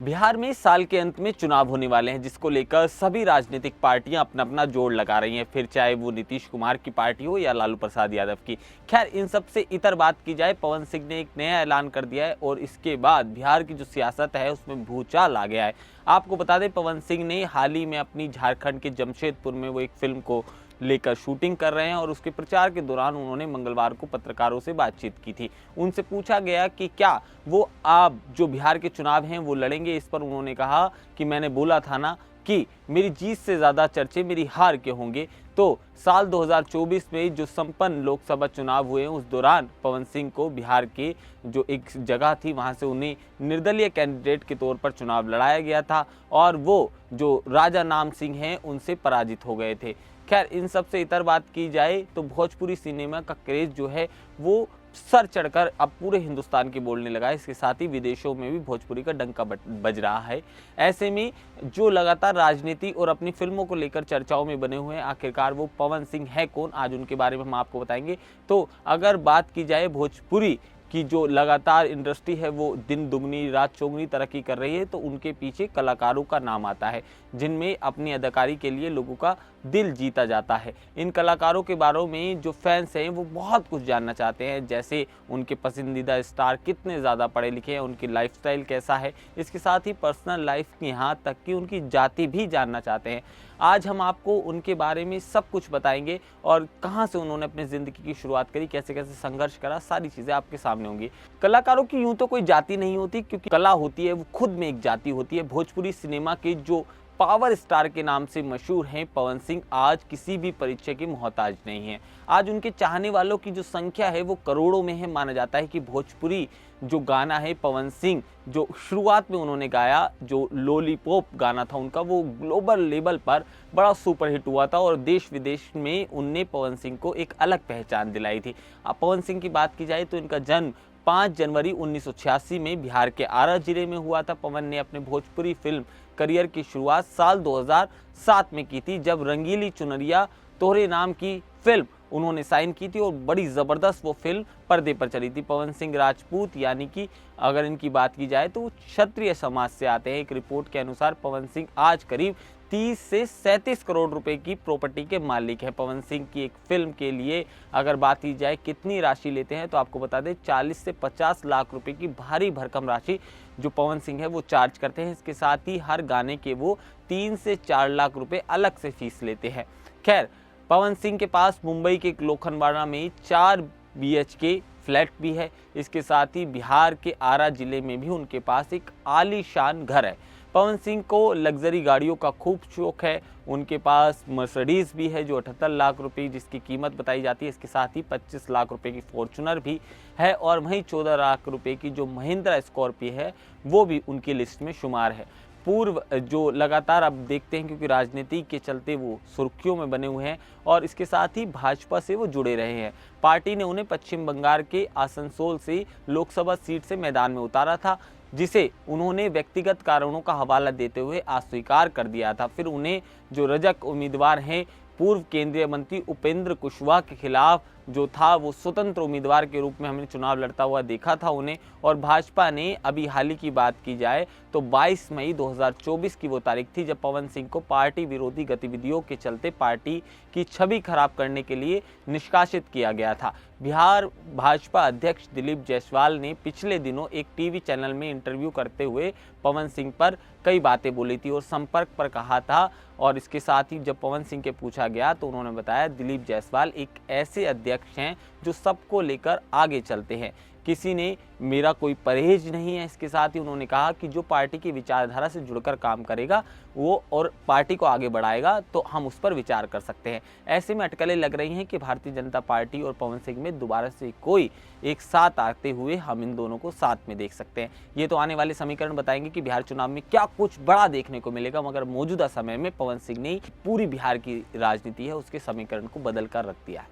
बिहार में साल के अंत में चुनाव होने वाले हैं, जिसको लेकर सभी राजनीतिक पार्टियां अपना अपना जोड़ लगा रही हैं, फिर चाहे वो नीतीश कुमार की पार्टी हो या लालू प्रसाद यादव की। खैर, इन सब से इतर बात की जाए, पवन सिंह ने एक नया ऐलान कर दिया है और इसके बाद बिहार की जो सियासत है उसमें भूचाल आ गया है। आपको बता दें, पवन सिंह ने हाल ही में अपनी झारखंड के जमशेदपुर में वो एक फिल्म को लेकर शूटिंग कर रहे हैं और उसके प्रचार के दौरान उन्होंने मंगलवार को पत्रकारों से बातचीत की थी। उनसे पूछा गया कि क्या वो आप जो बिहार के चुनाव हैं वो लड़ेंगे। इस पर उन्होंने कहा कि मैंने बोला था ना कि मेरी जीत से ज़्यादा चर्चे मेरी हार के होंगे। तो साल 2024 में जो संपन्न लोकसभा चुनाव हुए उस दौरान पवन सिंह को बिहार के जो एक जगह थी वहां से उन्हें निर्दलीय कैंडिडेट के तौर पर चुनाव लड़ाया गया था और वो जो राजा नाम सिंह हैं उनसे पराजित हो गए थे। खैर, इन सब से इतर बात की जाए तो भोजपुरी सिनेमा का क्रेज जो है वो सर चढ़कर अब पूरे हिंदुस्तान की बोलने लगा है। इसके साथ ही विदेशों में भी भोजपुरी का डंका बज रहा है। ऐसे में जो लगातार राजनीति और अपनी फिल्मों को लेकर चर्चाओं में बने हुए हैं, आखिरकार वो पवन सिंह है कौन, आज उनके बारे में हम आपको बताएंगे। तो अगर बात की जाए भोजपुरी की जो लगातार इंडस्ट्री है वो दिन दुगनी रात चौगुनी तरक्की कर रही है, तो उनके पीछे कलाकारों का नाम आता है जिनमें अपनी अदाकारी के लिए लोगों का दिल जीता जाता है। इन कलाकारों के बारे में जो फैंस हैं वो बहुत कुछ जानना चाहते हैं, जैसे उनके पसंदीदा स्टार कितने ज़्यादा पढ़े लिखे हैं, उनकी लाइफस्टाइल कैसा है, इसके साथ ही पर्सनल लाइफ की यहाँ तक कि उनकी जाति भी जानना चाहते हैं। आज हम आपको उनके बारे में सब कुछ बताएंगे और कहाँ से उन्होंने अपनी ज़िंदगी की शुरुआत करी, कैसे कैसे संघर्ष करा, सारी चीज़ें आपके सामने होंगी। कलाकारों की यूँ तो कोई जाति नहीं होती, क्योंकि कला होती है वो खुद में एक जाति होती है। भोजपुरी सिनेमा के जो पावर स्टार के नाम से मशहूर हैं पवन सिंह, आज किसी भी परिचय के मोहताज नहीं हैं। आज उनके चाहने वालों की जो संख्या है वो करोड़ों में है। माना जाता है कि भोजपुरी जो गाना है पवन सिंह जो शुरुआत में उन्होंने गाया, जो लॉलीपॉप गाना था उनका, वो ग्लोबल लेवल पर बड़ा सुपरहिट हुआ था और देश विदेश में उनने पवन सिंह को एक अलग पहचान दिलाई थी। अब पवन सिंह की बात की जाए तो इनका जन्म 5 जनवरी 1986 में बिहार के आरा जिले में हुआ था। पवन ने अपने भोजपुरी फिल्म करियर की शुरुआत साल 2007 में की थी, जब रंगीली चुनरिया तोहरे नाम की फिल्म उन्होंने साइन की थी और बड़ी ज़बरदस्त वो फिल्म पर्दे पर चली थी। पवन सिंह राजपूत, यानी कि अगर इनकी बात की जाए तो क्षत्रिय समाज से आते हैं। एक रिपोर्ट के अनुसार पवन सिंह आज करीब 30 से 37 करोड़ रुपए की प्रॉपर्टी के मालिक हैं। पवन सिंह की एक फिल्म के लिए अगर बात की जाए कितनी राशि लेते हैं, तो आपको बता दें 40 से 50 लाख रुपए की भारी भरकम राशि जो पवन सिंह है वो चार्ज करते हैं। इसके साथ ही हर गाने के वो 3 से 4 लाख रुपए अलग से फीस लेते हैं। खैर, पवन सिंह के पास मुंबई के लोखंडवाड़ा में 4 BHK फ्लैट भी है। इसके साथ ही बिहार के आरा जिले में भी उनके पास एक आलीशान घर है। पवन सिंह को लग्जरी गाड़ियों का खूब शौक है। उनके पास मर्सिडीज़ भी है जो 78 लाख रुपए जिसकी कीमत बताई जाती है। इसके साथ ही 25 लाख रुपए की फॉर्चुनर भी है और वहीं 14 लाख रुपए की जो महिंद्रा स्कॉर्पियो है वो भी उनकी लिस्ट में शुमार है। पूर्व जो लगातार अब देखते हैं, क्योंकि राजनीति के चलते वो सुर्खियों में बने हुए हैं और इसके साथ ही भाजपा से वो जुड़े रहे हैं। पार्टी ने उन्हें पश्चिम बंगाल के आसनसोल से लोकसभा सीट से मैदान में उतारा था, जिसे उन्होंने व्यक्तिगत कारणों का हवाला देते हुए अस्वीकार कर दिया था। फिर उन्हें जो रजक उम्मीदवार हैं पूर्व केंद्रीय मंत्री उपेंद्र कुशवाहा के खिलाफ जो था वो स्वतंत्र उम्मीदवार के रूप में हमने चुनाव लड़ता हुआ देखा था उन्हें। और भाजपा ने अभी हाल ही की बात की जाए तो 22 मई 2024 की वो तारीख थी जब पवन सिंह को पार्टी विरोधी गतिविधियों के चलते पार्टी की छवि खराब करने के लिए निष्कासित किया गया था। बिहार भाजपा अध्यक्ष दिलीप जायसवाल ने पिछले दिनों एक टीवी चैनल में इंटरव्यू करते हुए पवन सिंह पर कई बातें बोली थी और संपर्क पर कहा था। और इसके साथ ही जब पवन सिंह के पूछा गया तो उन्होंने बताया, दिलीप जायसवाल एक ऐसे अध्यक्ष हैं जो सबको लेकर आगे चलते हैं, किसी ने मेरा कोई परहेज नहीं है। इसके साथ ही उन्होंने कहा कि जो पार्टी की विचारधारा से जुड़कर काम करेगा वो और पार्टी को आगे बढ़ाएगा तो हम उस पर विचार कर सकते हैं। ऐसे में अटकलें लग रही हैं कि भारतीय जनता पार्टी और पवन सिंह में दोबारा से कोई एक साथ आते हुए हम इन दोनों को साथ में देख सकते हैं। ये तो आने वाले समीकरण बताएंगे कि बिहार चुनाव में क्या कुछ बड़ा देखने को मिलेगा, मगर मौजूदा समय में पवन सिंह ने पूरी बिहार की राजनीति है उसके समीकरण को बदल कर रख दिया है।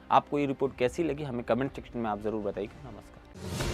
आपको ये रिपोर्ट कैसी लगी हमें कमेंट सेक्शन में आप जरूर बताइएगा। नमस्कार।